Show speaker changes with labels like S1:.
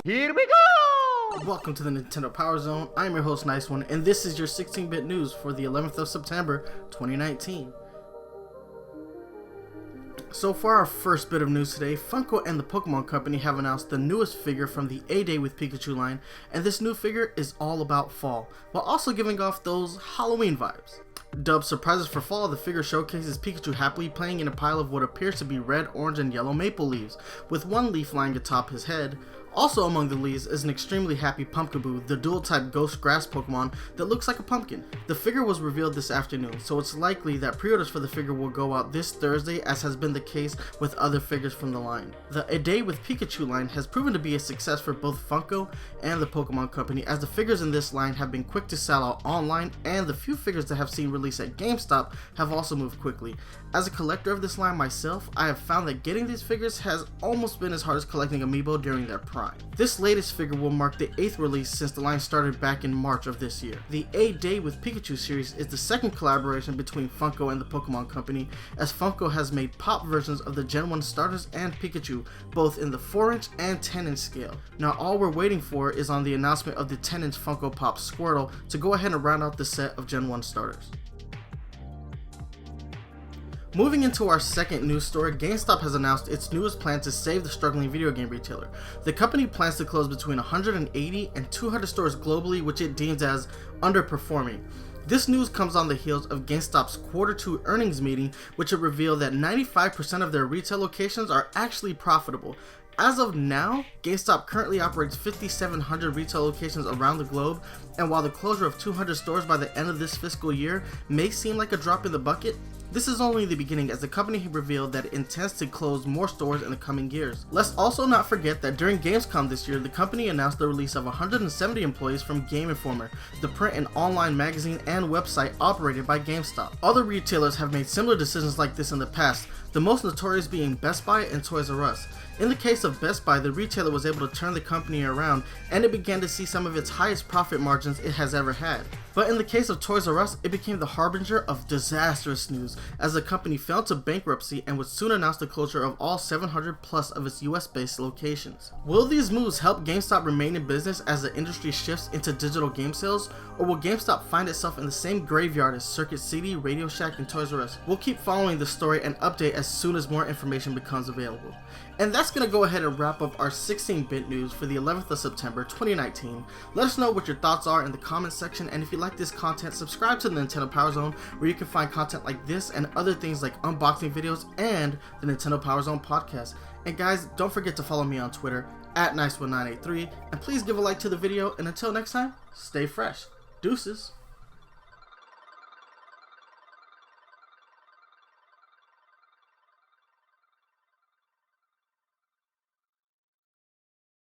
S1: Here we go!
S2: Welcome to the Nintendo Power Zone. I'm your host, Nice One, and this is your 16-bit news for the 11th of September, 2019. So for our first bit of news today, Funko and the Pokemon Company have announced the newest figure from the A Day with Pikachu line, and this new figure is all about fall, while also giving off those Halloween vibes. Dubbed Surprises for Fall, the figure showcases Pikachu happily playing in a pile of what appears to be red, orange, and yellow maple leaves, with one leaf lying atop his head. Also among the leaves is an extremely happy Pumpkaboo, the dual-type ghost grass Pokemon that looks like a pumpkin. The figure was revealed this afternoon, so it's likely that pre-orders for the figure will go out this Thursday, as has been the case with other figures from the line. The A Day with Pikachu line has proven to be a success for both Funko and the Pokemon Company, as the figures in this line have been quick to sell out online, and the few figures that have seen release at GameStop have also moved quickly. As a collector of this line myself, I have found that getting these figures has almost been as hard as collecting Amiibo during their prime. This latest figure will mark the 8th release since the line started back in March of this year. The A Day with Pikachu series is the second collaboration between Funko and the Pokemon Company, as Funko has made pop versions of the Gen 1 starters and Pikachu, both in the 4-inch and 10-inch scale. Now all we're waiting for is on the announcement of the 10-inch Funko Pop Squirtle to go ahead and round out the set of Gen 1 starters. Moving into our second news story, GameStop has announced its newest plan to save the struggling video game retailer. The company plans to close between 180 and 200 stores globally, which it deems as underperforming. This news comes on the heels of GameStop's Q2 earnings meeting, which it revealed that 95% of their retail locations are actually profitable. As of now, GameStop currently operates 5,700 retail locations around the globe, and while the closure of 200 stores by the end of this fiscal year may seem like a drop in the bucket, this is only the beginning, as the company revealed that it intends to close more stores in the coming years. Let's also not forget that during Gamescom this year, the company announced the release of 170 employees from Game Informer, the print and online magazine and website operated by GameStop. Other retailers have made similar decisions like this in the past, the most notorious being Best Buy and Toys R Us. In the case of Best Buy, the retailer was able to turn the company around, and it began to see some of its highest profit margins it has ever had. But in the case of Toys R Us, it became the harbinger of disastrous news, as the company fell to bankruptcy and would soon announce the closure of all 700 plus of its US-based locations. Will these moves help GameStop remain in business as the industry shifts into digital game sales, or will GameStop find itself in the same graveyard as Circuit City, Radio Shack, and Toys R Us? We'll keep following the story and update as soon as more information becomes available. And that's going to go ahead and wrap up our 16-bit news for the 11th of September 2019. Let us know what your thoughts are in the comments section, and if you like this content, subscribe to the Nintendo Power Zone, where you can find content like this and other things like unboxing videos and the Nintendo Power Zone podcast. And guys, don't forget to follow me on Twitter at Nice1983, and please give a like to the video, and until next time, stay fresh. Deuces.